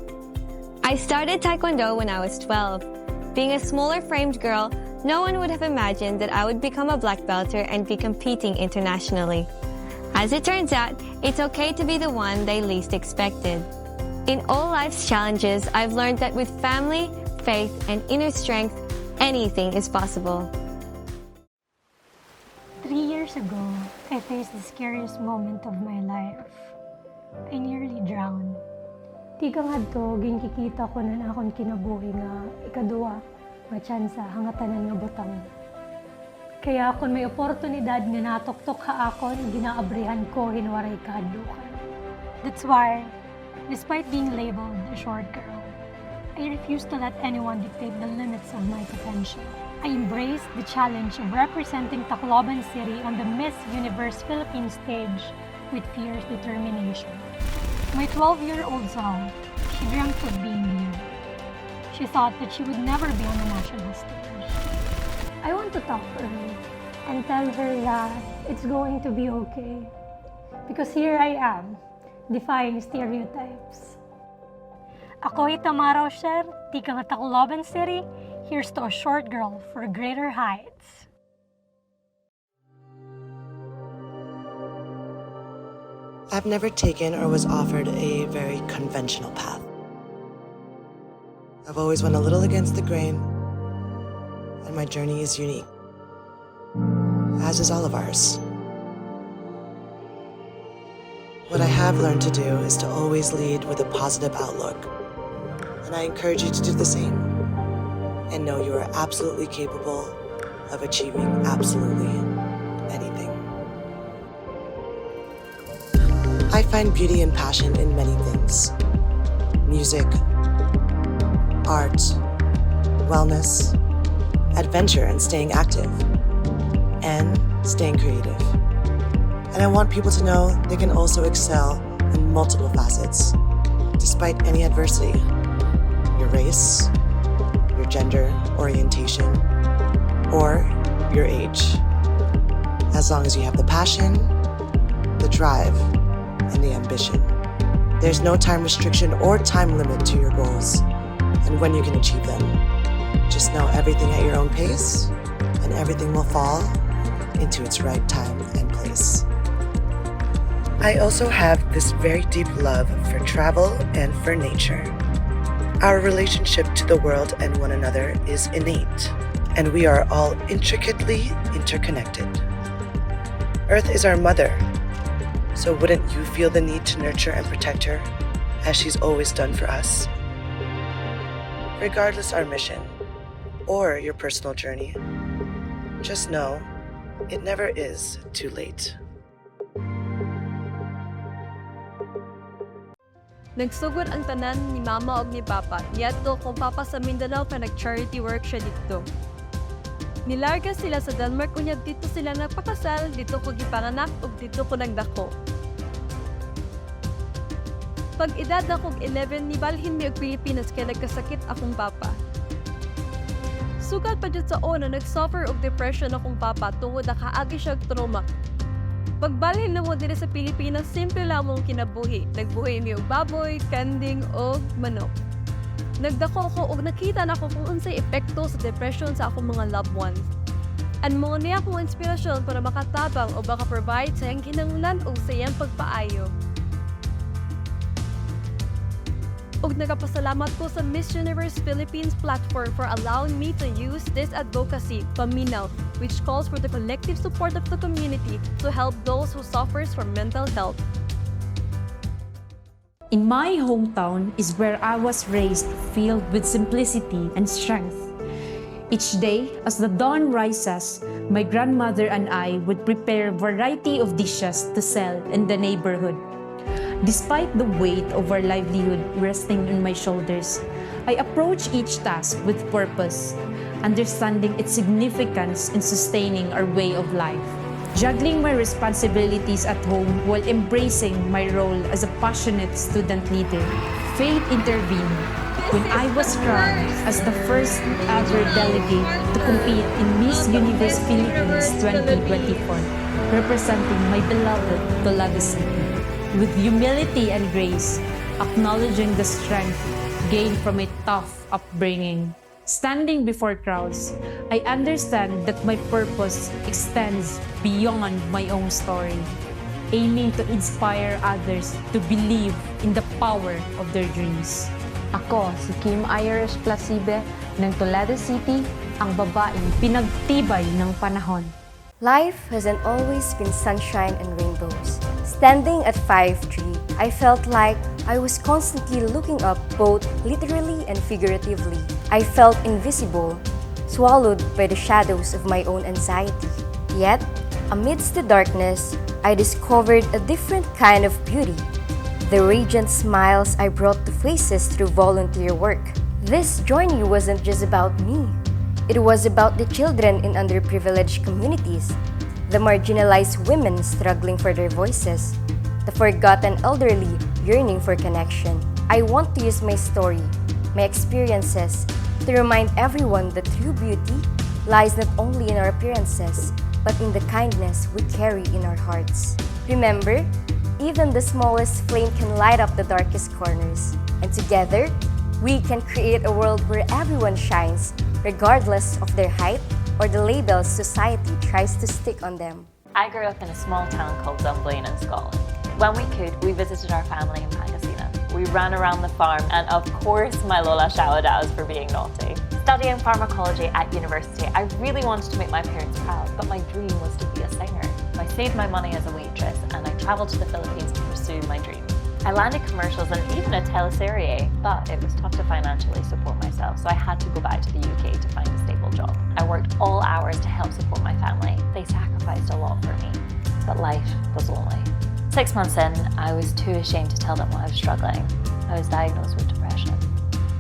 I started Taekwondo when I was 12. Being a smaller framed girl, no one would have imagined that I would become a black belter and be competing internationally. As it turns out, it's okay to be the one they least expected. In all life's challenges, I've learned that with family, faith, and inner strength, anything is possible. 3 years ago, I faced the scariest moment of my life. I nearly drowned. Di ka nga to, ginkikita ko na akong kinabuhi nga ikaduwa, nga tsansa, hangatanan nga butang. Kaya kung may oportunidad nga natuktok ha akon, ginaabrihan ko hinwaray kadukan. That's why, despite being labeled a short girl, I refuse to let anyone dictate the limits of my potential. I embraced the challenge of representing Tacloban City on the Miss Universe Philippines stage with fierce determination. My 12-year-old self, she dreamt of being here. She thought that she would never be on the national stage. I want to talk to her and tell her that it's going to be okay. Because here I am, defying stereotypes. Ako'y Tamara Osher, tika ng Tacloban City. Here's to a short girl for greater heights. I've never taken or was offered a very conventional path. I've always went a little against the grain, and my journey is unique, as is all of ours. What I have learned to do is to always lead with a positive outlook, and I encourage you to do the same, and know you are absolutely capable of achieving absolutely anything. I find beauty and passion in many things: music, art, wellness, adventure and staying active, and staying creative. And I want people to know they can also excel in multiple facets, despite any adversity. Your race, your gender orientation, or your age. As long as you have the passion, the drive, and the ambition. There's no time restriction or time limit to your goals and when you can achieve them. Just know everything at your own pace, and everything will fall into its right time and place. I also have this very deep love for travel and for nature. Our relationship to the world and one another is innate, and we are all intricately interconnected. Earth is our mother, so wouldn't you feel the need to nurture and protect her, as she's always done for us? Regardless our mission, or your personal journey, just know it never is too late. Nagsugod ang tanan ni Mama og ni Papa, yadto kung Papa sa Mindanao ka nag-charity work siya dito. Nilarga sila sa Denmark unyag dito sila nagpakasal, dito ko gipanganak ug dito ko nagdako. Pag edad akong 11, nibalhin mi og Pilipinas kaya nagkasakit akong Papa. Sugat pa jud sa una nag-suffer og depression akong Papa tungod na kaagi siya og trauma. Pagbalhin na mo dito sa Pilipinas, simple lang mong kinabuhi. Nagbuhi mi og baboy, kanding og manok. Nagdako ko og nakita na ko kung unsay epekto sa depression sa akong mga loved ones. And mo niya akong inspirasyon para makatabang o maka-provide sa iyang kinahanglan o sa iyang pagpaayo. Og nagapasalamat ko sa Miss Universe Philippines platform for allowing me to use this advocacy, Paminaw, which calls for the collective support of the community to help those who suffers from mental health. In my hometown is where I was raised, filled with simplicity and strength. Each day, as the dawn rises, my grandmother and I would prepare a variety of dishes to sell in the neighborhood. Despite the weight of our livelihood resting on my shoulders, I approach each task with purpose, understanding its significance in sustaining our way of life. Juggling my responsibilities at home while embracing my role as a passionate student leader, fate intervened when I was crowned as the first ever delegate to compete in Miss Universe Philippines 2024, representing my beloved Dolaga City. With humility and grace, acknowledging the strength gained from a tough upbringing. Standing before crowds, I understand that my purpose extends beyond my own story, aiming to inspire others to believe in the power of their dreams. Ako, si Kim Irish Placibe ng Toledo City, ang babaeng pinagtibay ng panahon. Life hasn't always been sunshine and rainbows. Standing at 5'3", I felt like I was constantly looking up both literally and figuratively. I felt invisible, swallowed by the shadows of my own anxiety. Yet, amidst the darkness, I discovered a different kind of beauty. the radiant smiles I brought to faces through volunteer work. This journey wasn't just about me. It was about the children in underprivileged communities, the marginalized women struggling for their voices, the forgotten elderly yearning for connection. I want to use my story, my experiences, to remind everyone that true beauty lies not only in our appearances, but in the kindness we carry in our hearts. Remember, even the smallest flame can light up the darkest corners, and together, we can create a world where everyone shines, regardless of their height or the labels society tries to stick on them. I grew up in a small town called Dunblane in Scotland. When we could, we visited our family in Pageantry. We ran around the farm, and of course my Lola shouted at us for being naughty. Studying pharmacology at university, I really wanted to make my parents proud, but my dream was to be a singer. I saved my money as a waitress, and I travelled to the Philippines to pursue my dream. I landed commercials and even a teleserie, but it was tough to financially support myself, so I had to go back to the UK to find a stable job. I worked all hours to help support my family. They sacrificed a lot for me, but life was lonely. 6 months in, I was too ashamed to tell them why I was struggling. I was diagnosed with depression.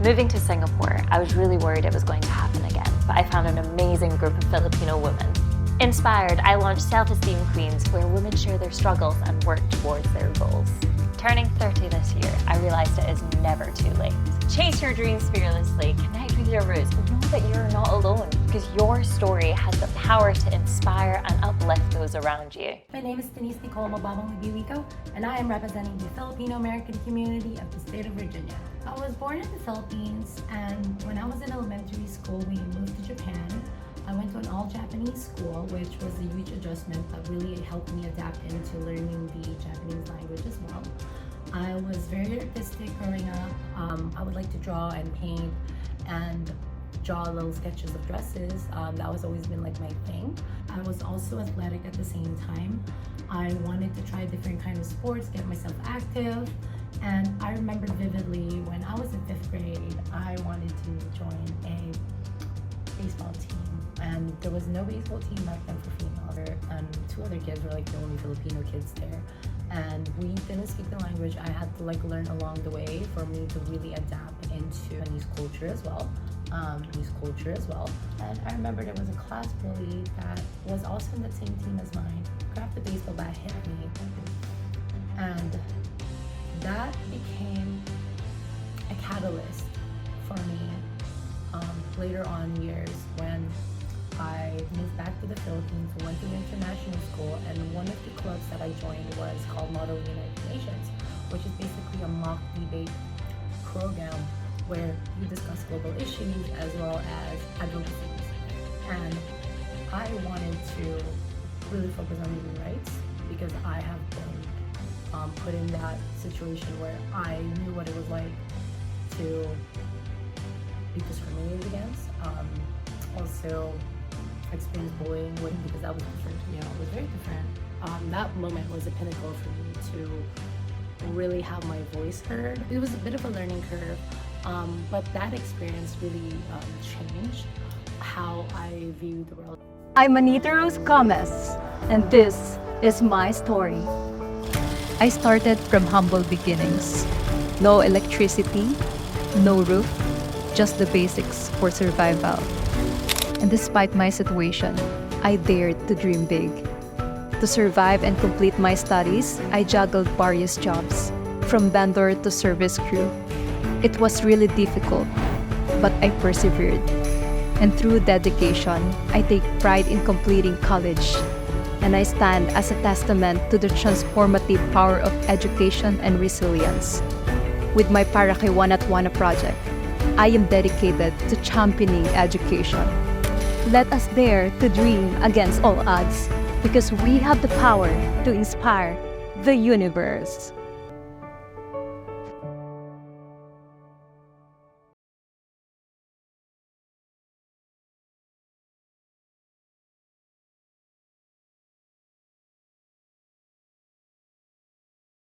Moving to Singapore, I was really worried it was going to happen again, but I found an amazing group of Filipino women. Inspired, I launched Self-Esteem Queens, where women share their struggles and work towards their goals. Turning 30 this year, I realized it is never too late. Chase your dreams fearlessly, connect with your roots, but know that you're not alone, because your story has the power to inspire and uplift those around you. My name is Denise Nicole Mababang Wibiwiko, and I am representing the Filipino-American community of the state of Virginia. I was born in the Philippines, and when I was in elementary school, we moved to Japan. I went to an all-Japanese school, which was a huge adjustment that really helped me adapt into learning the Japanese language as well. I was very artistic growing up. I would like to draw and paint and draw little sketches of dresses. That was always been like my thing. I was also athletic at the same time. I wanted to try different kinds of sports, get myself active. And I remember vividly when I was in 5th grade, I wanted to join a baseball team. And there was no baseball team back then for females. And 2 other kids were like the only Filipino kids there. And we didn't speak the language. I had to like learn along the way for me to really adapt into Chinese culture as well. And I remember there was a class bully that was also in the same team as mine. Grabbed the baseball bat, hit me. And that became a catalyst for me later on years when I moved back to the Philippines, went to the international school, and one of the clubs that I joined was called Model United Nations, which is basically a mock debate program where you discuss global issues as well as advocacy. And I wanted to really focus on human rights because I have been put in that situation where I knew what it was like to be discriminated against. Also experienced bullying because that was different. It was very different. That moment was a pinnacle for me to really have my voice heard. It was a bit of a learning curve, but that experience really changed how I view the world. I'm Anita Rose Gomez, and this is my story. I started from humble beginnings. No electricity, no roof, just the basics for survival. And despite my situation, I dared to dream big. To survive and complete my studies, I juggled various jobs, from vendor to service crew. It was really difficult, but I persevered. And through dedication, I take pride in completing college. And I stand as a testament to the transformative power of education and resilience. With my Para Kay Wana't Wana project, I am dedicated to championing education. Let us dare to dream against all odds because we have the power to inspire the universe.